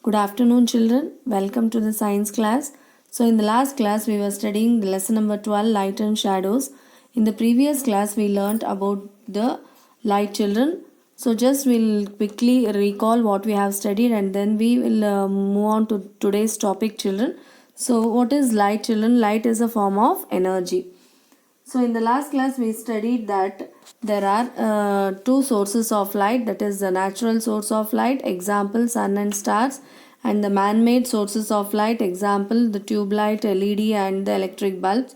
Good afternoon, children. Welcome to the science class. So, in the last class, we were studying the lesson number 12, light and shadows. In the previous class, we learnt about the light, children. So, just we'll quickly recall what we have studied and then we will move on to today's topic, children. So, what is light, children? Light is a form of energy. So in the last class we studied that there are two sources of light, that is the natural source of light, example sun and stars, and the man-made sources of light, example the tube light, LED and the electric bulbs.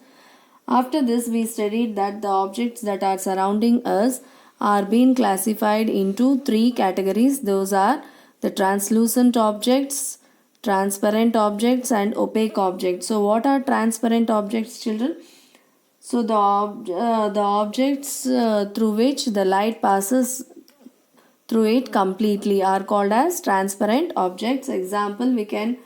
After this we studied that the objects that are surrounding us are being classified into three categories. Those are the translucent objects, transparent objects and opaque objects. So what are transparent objects, children? So the objects through which the light passes through it completely are called as transparent objects. Example, we can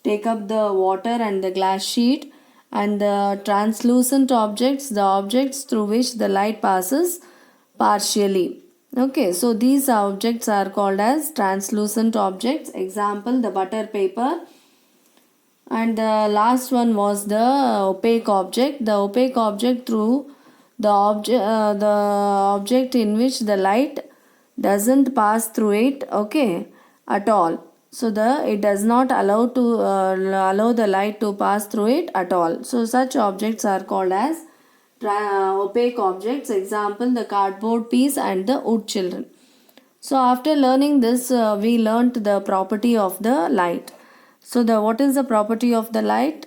take up the water and the glass sheet, and the translucent objects, the objects through which the light passes partially. Okay, so these objects are called as translucent objects. Example, the butter paper. And the last one was the opaque object. The opaque object through the object in which the light doesn't pass through it, okay, at all. So it does not allow the light to pass through it at all. So such objects are called as opaque objects. Example, the cardboard piece and the wood, children. So after learning this, we learnt the property of the light. So what is the property of the light?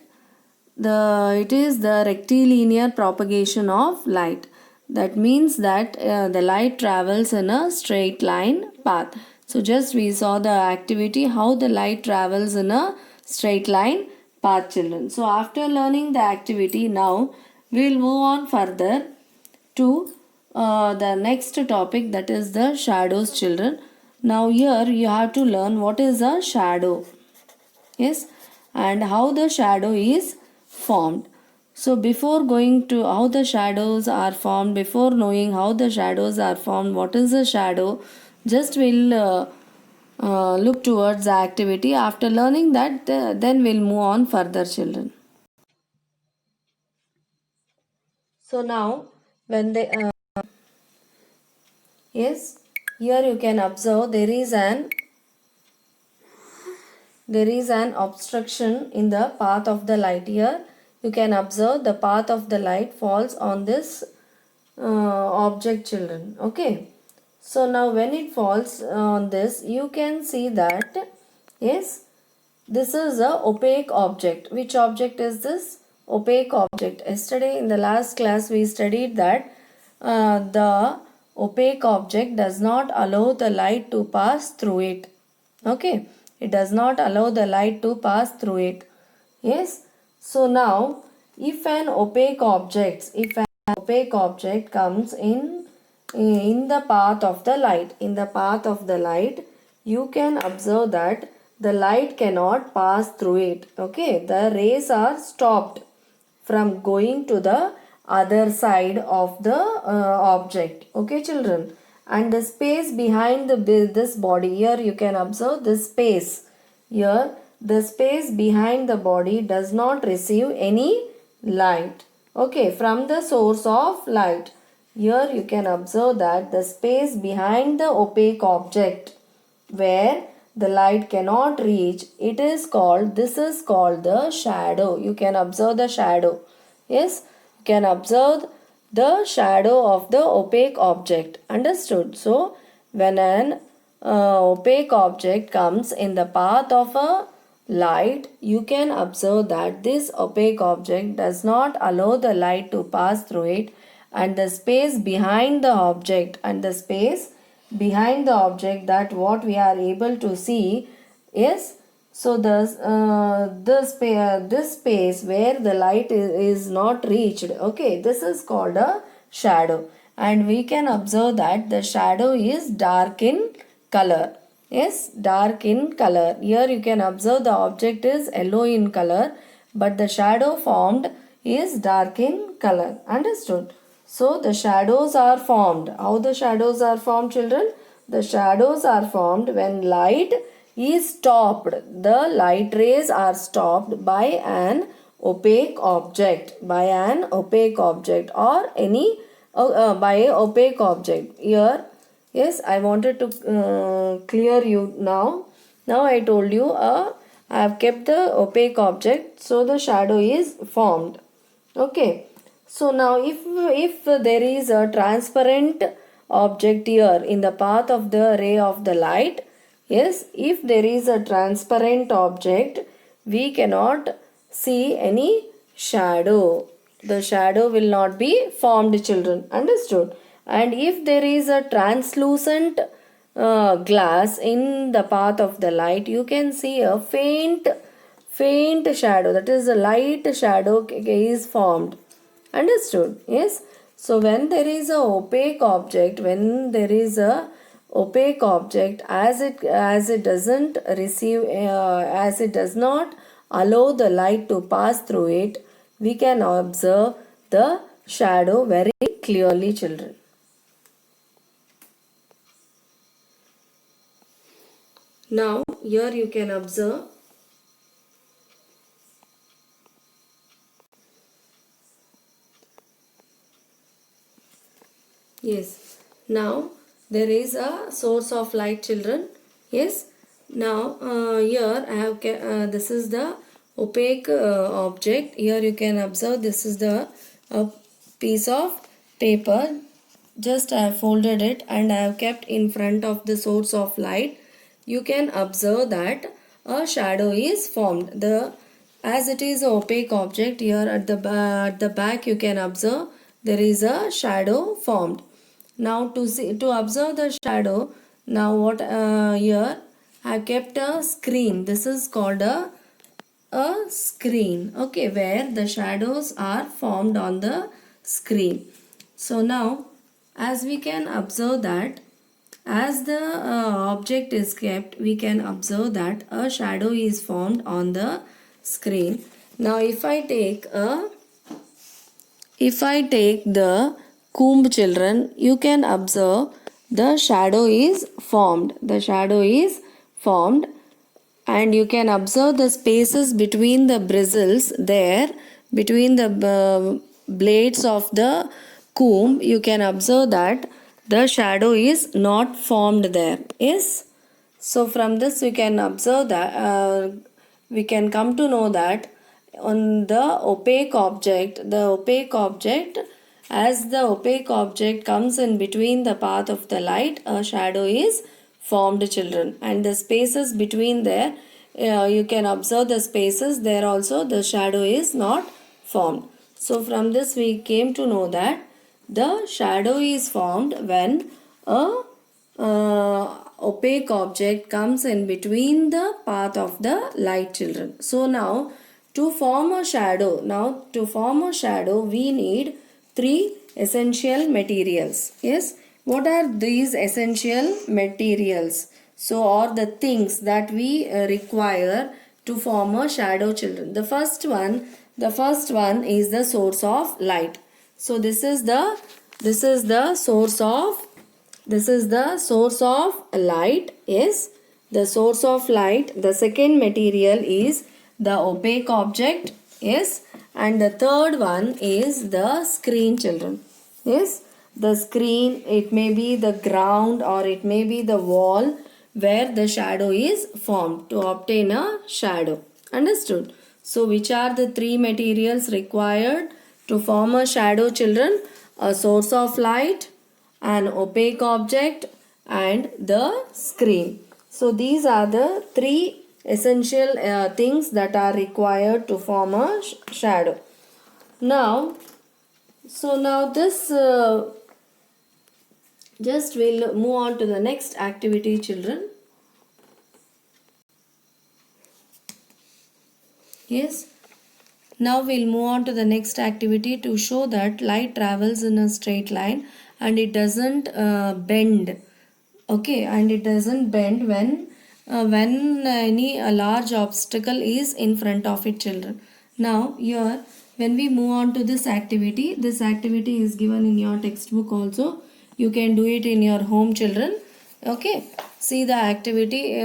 It is the rectilinear propagation of light. That means that the light travels in a straight line path. So just we saw the activity how the light travels in a straight line path, children. So after learning the activity, now we will move on further to the next topic, that is the shadows, children. Now here you have to learn what is a shadow. Yes, and how the shadow is formed. So before going to how the shadows are formed, before knowing how the shadows are formed, what is a shadow, just we'll look towards the activity. After learning that, then we'll move on further, children. So now when they yes, here you can observe there is an obstruction in the path of the light. Here you can observe the path of the light falls on this object, children. Okay, so now when it falls on this, you can see that yes, this is a opaque object. Which object is this? Opaque object. Yesterday in the last class we studied that the opaque object does not allow the light to pass through it. Okay, it does not allow the light to pass through it. Yes, so now if an opaque object comes in the path of the light, you can observe that the light cannot pass through it. Okay, the rays are stopped from going to the other side of the object. Okay, children, and the space behind this body, here you can observe this space. Here the space behind the body does not receive any light, okay, from the source of light. Here you can observe that the space behind the opaque object where the light cannot reach, this is called the shadow. You can observe the shadow. Yes, you can observe the shadow of the opaque object. Understood? So when an opaque object comes in the path of a light, you can observe that this opaque object does not allow the light to pass through it, and the space behind the object that what we are able to see is, so this space where the light is not reached, okay, this is called a shadow. And we can observe that the shadow is dark in color. Yes, dark in color. Here you can observe the object is yellow in color, but the shadow formed is dark in color. Understood? So the shadows are formed. How the shadows are formed, children? The shadows are formed when light is stopped. The light rays are stopped by an opaque object, or any by a opaque object. Here, yes, I wanted to clear you now. Now I told you I have kept the opaque object, so the shadow is formed. Okay. So now if there is a transparent object here in the path of the ray of the light, yes, if there is a transparent object, we cannot see any shadow. The shadow will not be formed, children. Understood? And if there is a translucent glass in the path of the light, you can see a faint shadow, that is a light shadow is formed. Understood? Yes. So when there is a opaque object, as it doesn't receive as it does not allow the light to pass through it, we can observe the shadow very clearly, children. Now here you can observe yes. Now there is a source of light, children. Yes. Now here I have this is the opaque object. Here you can observe this is the piece of paper. Just I have folded it and I have kept in front of the source of light. You can observe that a shadow is formed. As it is an opaque object, here at the back you can observe there is a shadow formed. Now to observe the shadow, now what here I have kept a screen. This is called a screen, okay, where the shadows are formed on the screen. So now as we can observe that as the object is kept, we can observe that a shadow is formed on the screen. Now if I take the comb, children, you can observe the shadow is formed. And you can observe the spaces between the bristles there, between the blades of the comb. You can observe that the shadow is not formed there. Yes. So from this we can observe that we can come to know that on the opaque object, as the opaque object comes in between the path of the light, a shadow is formed, children. And the spaces between there, you can observe the spaces there also, the shadow is not formed. So from this we came to know that the shadow is formed when a opaque object comes in between the path of the light, children. So now to form a shadow, we need three essential materials. Yes. What are these essential materials? So or the things that we require to form a shadow, children. The first one is the source of light. So this is the source of light. Yes, the source of light. The second material is the opaque object. Yes, and the third one is the screen, children. Yes, the screen, it may be the ground or it may be the wall where the shadow is formed to obtain a shadow. Understood? So which are the three materials required to form a shadow, children? A source of light, an opaque object, and the screen. So these are the three essential things that are required to form a shadow. Now this just we'll move on to the next activity, children. Yes. Now we'll move on to the next activity to show that light travels in a straight line and it doesn't bend. Okay, and it doesn't bend when any large obstacle is in front of it, children. Now here when we move on to this activity is given in your textbook also. You can do it in your home, children. Okay, see the activity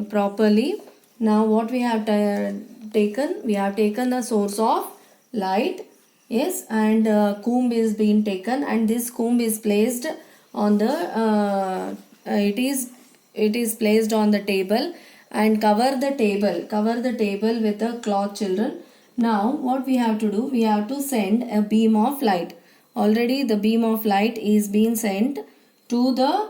properly. Now what we have taken? We have taken the source of light. Yes, and comb is being taken, and this comb is placed on the it is placed on the table, and cover the table with a cloth, children. Now what we have to do? We have to send a beam of light. Already the beam of light is being sent to the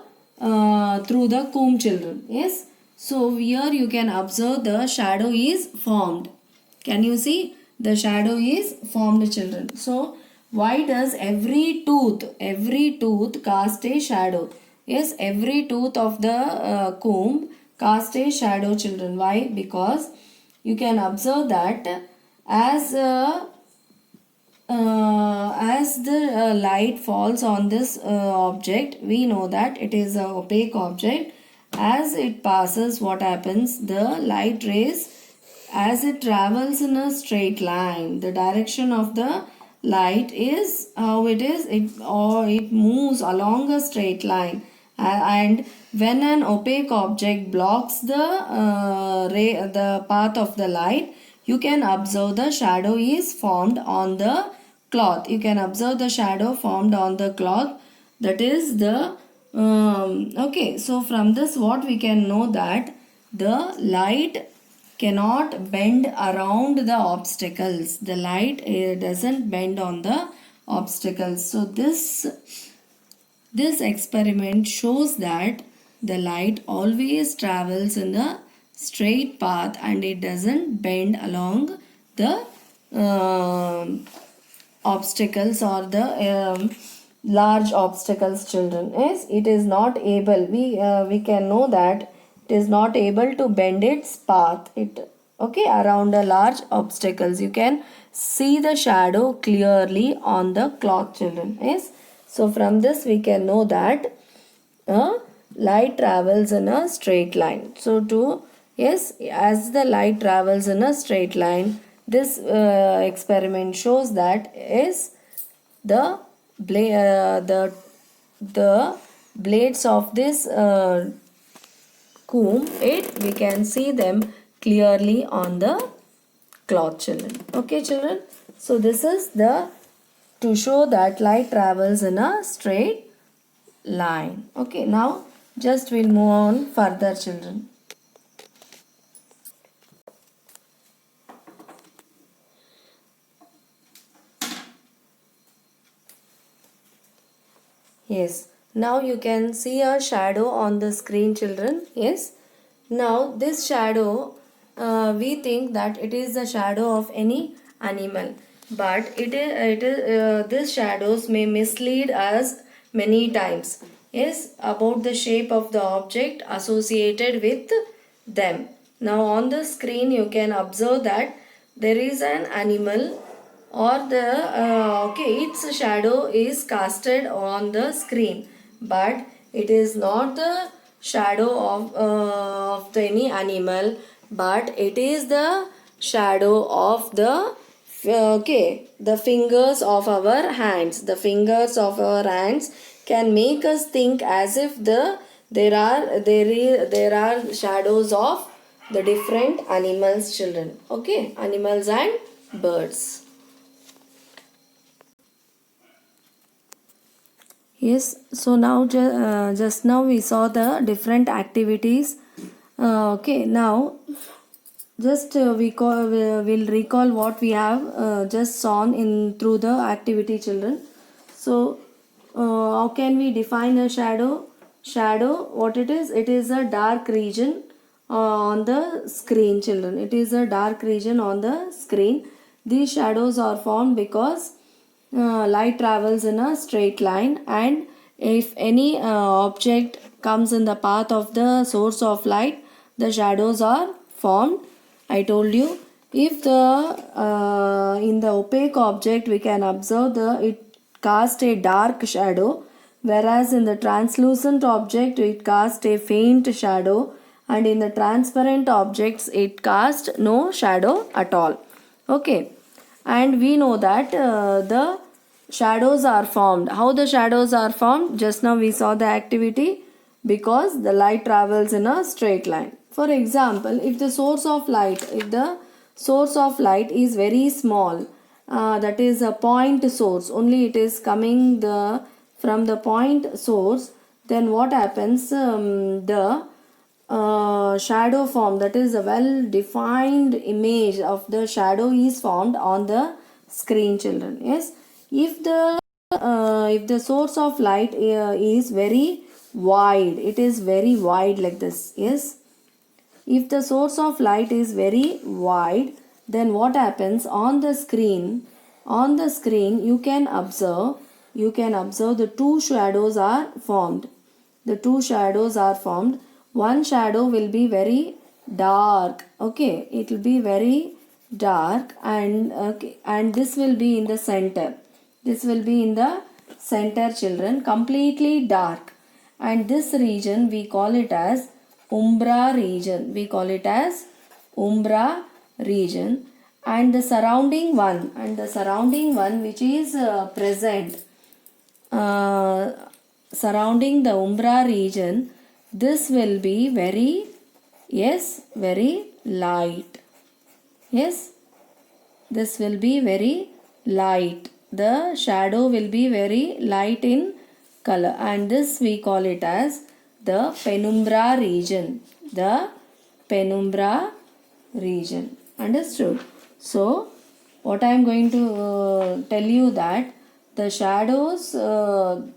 through the comb, children. Yes, so here you can observe the shadow is formed. Can you see? The shadow is formed, children. So why does every tooth cast a shadow? Yes, every tooth of the comb cast a shadow, children. Why? Because you can observe that as as the light falls on this object, we know that it is a opaque object. As it passes, what happens? The light rays, as it travels in a straight line, the direction of the light is how it is, it moves along a straight line. And when an opaque object blocks the path of the light, you can observe the shadow is formed on the cloth. You can observe the shadow formed on the cloth. That is the okay. So from this, what we can know that the light cannot bend around the obstacles. The light doesn't bend on the obstacles. So this experiment shows that the light always travels in a straight path and it doesn't bend along the obstacles or the large obstacles, children. Yes, it is not able, we can know that it is not able to bend its path, it okay, around the large obstacles. You can see the shadow clearly on the cloth, children. Yes, so from this we can know that light travels in a straight line. So to yes, as the light travels in a straight line, this experiment shows that is the the blades of this comb, it we can see them clearly on the cloth, children. Okay, children. So this is the to show that light travels in a straight line. Okay, now just we'll move on further, children. Yes, now you can see a shadow on the screen, children. Yes, now this shadow, we think that it is the shadow of any animal, but this shadows may mislead us many times. Yes, about the shape of the object associated with them. Now on the screen you can observe that there is an animal or the okay, its shadow is casted on the screen, but it is not the shadow of any animal, but it is the shadow of the okay, the fingers of our hands. The fingers of our hands can make us think as if there are shadows of the different animals, children. Okay, animals and birds. Yes, so now just now we saw the different activities. Okay, now just we'll recall what we have just saw in through the activity, children. So how can we define a shadow? Shadow, what it is? It is a dark region on the screen, children. It is a dark region on the screen. These shadows are formed because light travels in a straight line, and if any object comes in the path of the source of light, the shadows are formed. I told you, if the in the opaque object we can observe the it casts a dark shadow, whereas in the translucent object it casts a faint shadow, and in the transparent objects it casts no shadow at all. Okay, and we know that the shadows are formed. How the shadows are formed? Just now we saw the activity. because the light travels in a straight line. For example, if the source of light is very small, that is a point source, only it is coming from the point source, then what happens? The shadow form, that is a well defined image of the shadow is formed on the screen, children. Yes, if the source of light is very wide, it is very wide like this. Yes, if the source of light is very wide, then what happens on the screen? On the screen you can observe the two shadows are formed. The two shadows are formed. One shadow will be very dark. Okay, it will be very dark, and okay, and this will be in the center. This will be in the center, children, completely dark. And this region we call it as umbra region. We call it as umbra region. And the surrounding one which is present surrounding the umbra region, this will be very, yes, very light. Yes, this will be very light. The shadow will be very light in color, and this we call it as the penumbra region. The penumbra region. Understood? So, what I am going to tell you that the shadows,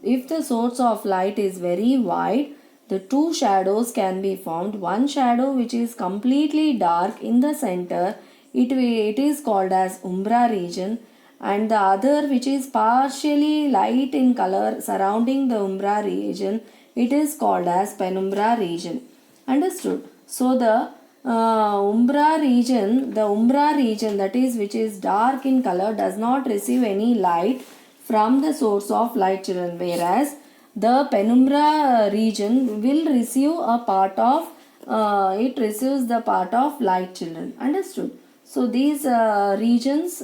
if the source of light is very wide, the two shadows can be formed. One shadow which is completely dark in the center, it is called as umbra region, and the other which is partially light in color surrounding the umbra region, it is called as penumbra region. Understood? So the umbra region that is which is dark in color does not receive any light from the source of light, children, whereas the penumbra region will receive a part of it receives the part of light, children. Understood? So these regions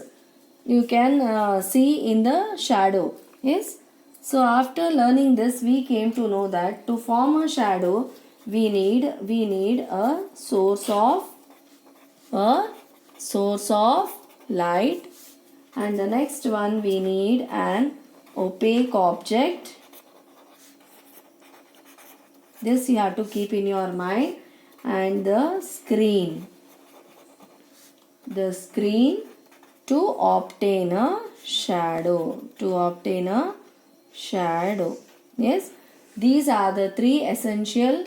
you can see in the shadow. Yes. So after learning this, we came to know that to form a shadow, we need a source of light, and the next one we need an opaque object. This you have to keep in your mind, and the screen to obtain a shadow. Yes, these are the three essential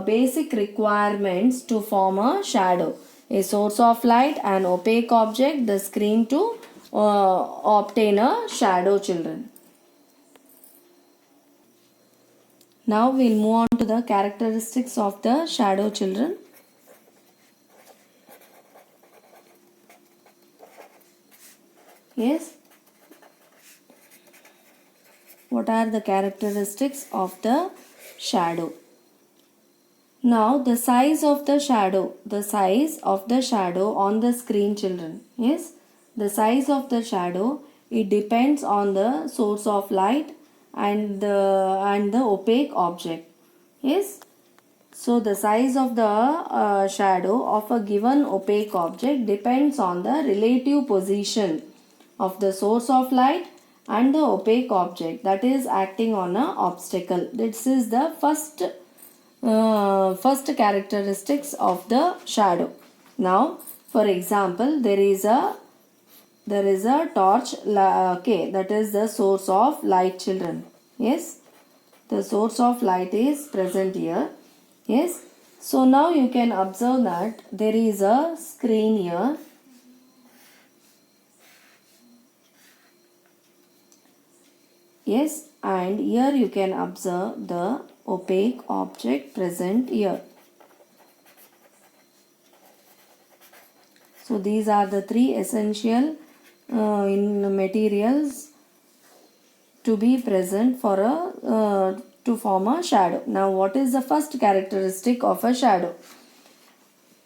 basic requirements to form a shadow: a source of light, an opaque object, the screen to obtain a shadow, children. Now we'll move on to the characteristics of the shadow, children. Yes. What are the characteristics of the shadow? Now the size of the shadow on the screen, children. Yes, the size of the shadow, it depends on the source of light and the opaque object. Yes, so the size of the shadow of a given opaque object depends on the relative position of the source of light and the opaque object that is acting on an obstacle. This is the first characteristics of the shadow. Now, for example, there is a torch. Okay, that is the source of light, children. Yes, the source of light is present here. Yes, so now you can observe that there is a screen here. Yes, and here you can observe the opaque object present here. So these are the three essential in materials to be present for to form a shadow. Now what is the first characteristic of a shadow?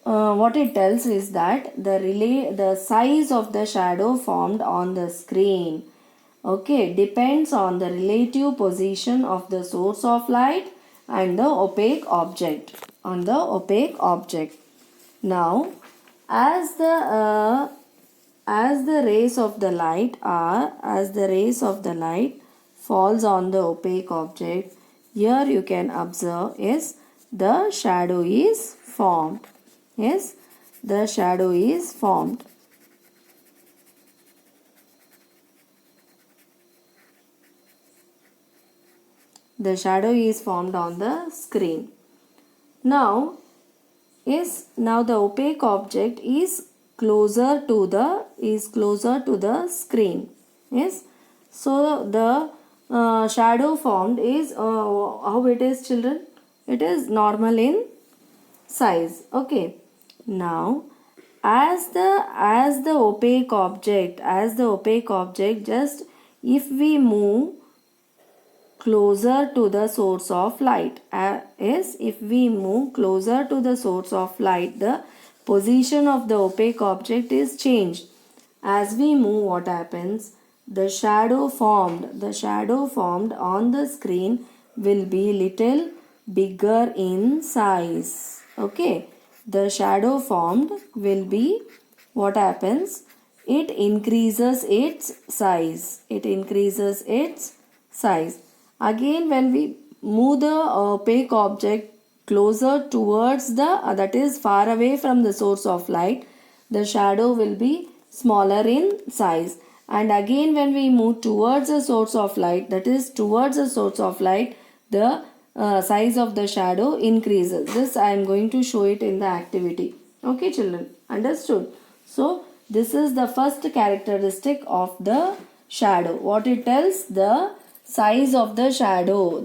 What it tells is that the size of the shadow formed on the screen, okay, depends on the relative position of the source of light and the opaque object. Now, as the rays of the light falls on the opaque object, here you can observe is the shadow is formed. Yes, the shadow is formed. The shadow is formed on the screen. Now the opaque object is closer to the screen. Yes, so the shadow formed is how it is, children? It is normal in size. Okay. Now as the opaque object, just if we move closer to the source of light, if we move closer to the source of light, the position of the opaque object is changed. As we move, what happens? The shadow formed on the screen will be little bigger in size. Okay, the shadow formed will be, what happens? It increases its size. Again, when we move the opaque object closer towards that is far away from the source of light, the shadow will be smaller in size. And again, when we move towards the source of light, the size of the shadow increases. This I am going to show it in the activity. Okay, children, understood? So this is the first characteristic of the shadow. What it tells? The size of the shadow.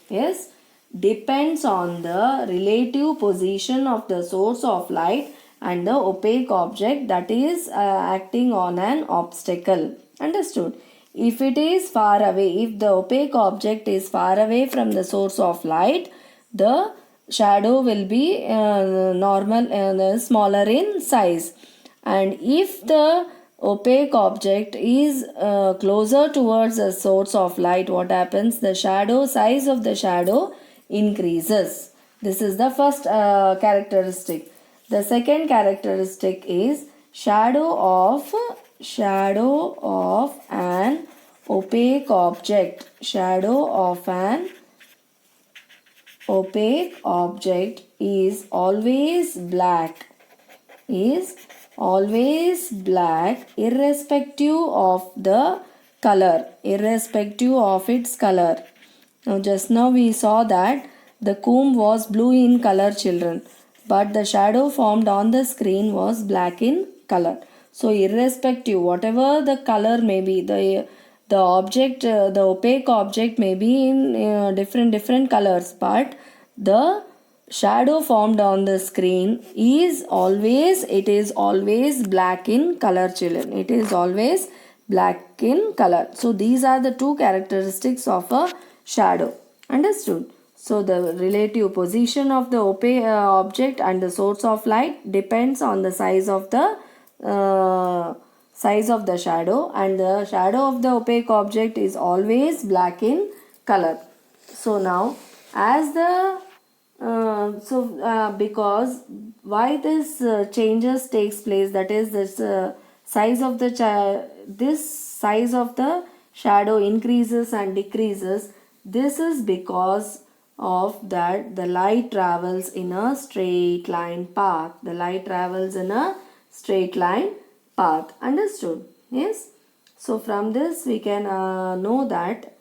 Yes, depends on the relative position of the source of light and the opaque object that is acting on an obstacle. Understood? If it is far away, if the opaque object is far away from the source of light, the shadow will be smaller in size. And if the opaque object is closer towards the source of light, what happens? The size of the shadow increases. This is the first characteristic. The second characteristic is shadow of an opaque object. Shadow of an opaque object is always black. Irrespective of its color. Now just now we saw that the comb was blue in color, children, but the shadow formed on the screen was black in color. So irrespective, whatever the color may be, the opaque object may be in different colors, but the shadow formed on the screen is always black in color, children. It is always black in color. So these are the two characteristics of a shadow. Understood? So the relative position of the opaque object and the source of light depends on the size of the shadow, and the shadow of the opaque object is always black in color. So now as the because why this changes takes place, that is this size of the shadow increases and decreases. This is because of that the light travels in a straight line path. Understood? Yes. So from this we can know that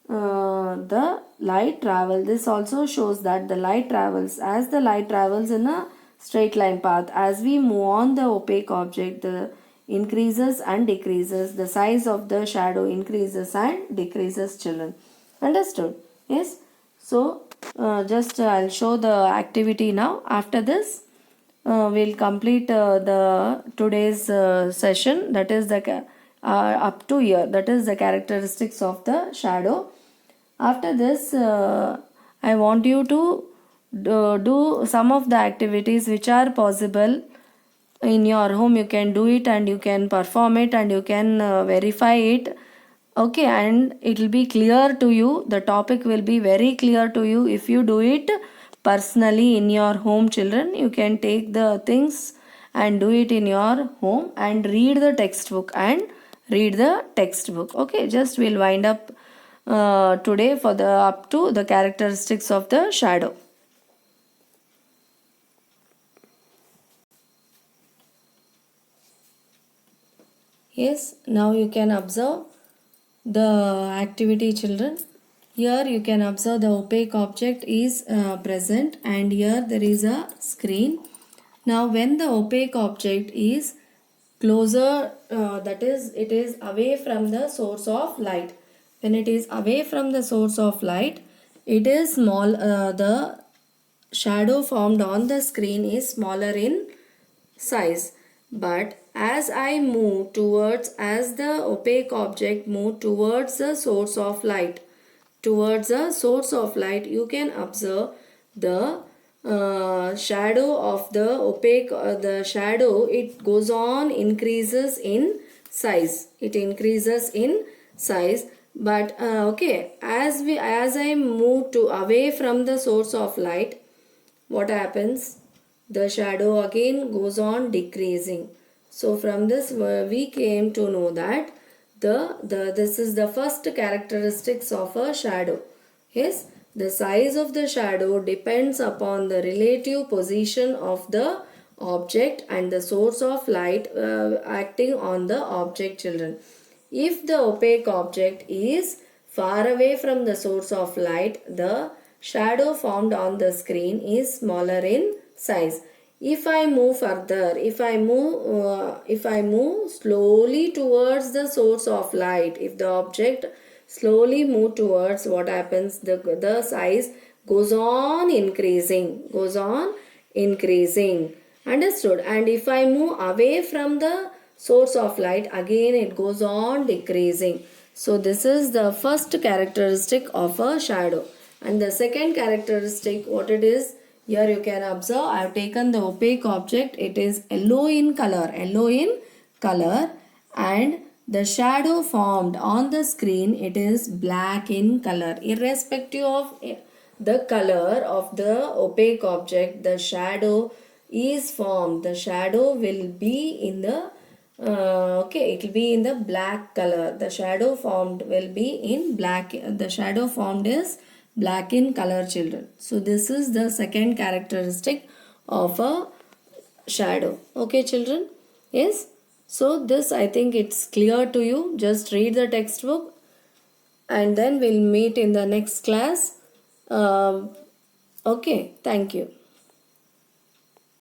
the light travel. This also shows that the light travels in a straight line path. As we move on the opaque object, the increases and decreases. The size of the shadow increases and decreases, children. Understood? Yes. So I'll show the activity now. After this we'll complete the today's session, that is the up to here, that is the characteristics of the shadow. After this I want you to do some of the activities which are possible in your home. You can do it and you can perform it and you can verify it Okay, and it will be clear to you. The topic will be very clear to you if you do it personally in your home, children. You can take the things and do it in your home and read the textbook and read the textbook. Okay, just we'll wind up today for the up to the characteristics of the shadow. Yes, now you can observe the activity, children. Here you can observe the opaque object is present, and here there is a screen. Now when the opaque object is closer, that is it is away from the source of light. When it is away from the source of light, it is small, the shadow formed on the screen is smaller in size. But as I move towards, as the opaque object move towards the source of light, you can observe the shadow of the opaque, the shadow, it goes on increases in size. It increases in size. But okay, as I move to away from the source of light, what happens? The shadow again goes on decreasing. So from this we came to know that this is the first characteristics of a shadow. Yes, the size of the shadow depends upon the relative position of the object and the source of light acting on the object, children. If the opaque object is far away from the source of light, the shadow formed on the screen is smaller in size. If I move further, if I move slowly towards the source of light, if the object slowly move towards, what happens? The size goes on increasing. Understood? And if I move away from the source of light, again it goes on decreasing. So this is the first characteristic of a shadow. And the second characteristic, what it is, here you can observe, I have taken the opaque object. It is yellow in color, and the shadow formed on the screen, it is black in color. Irrespective of the color of the opaque object, the shadow is formed. The shadow will be in the okay, it will be in the black color. The shadow formed will be in black. The shadow formed is black in color, children. So this is the second characteristic of a shadow. Okay, children. Yes. So this, I think it's clear to you. Just read the textbook and then we'll meet in the next class. Okay. Thank you.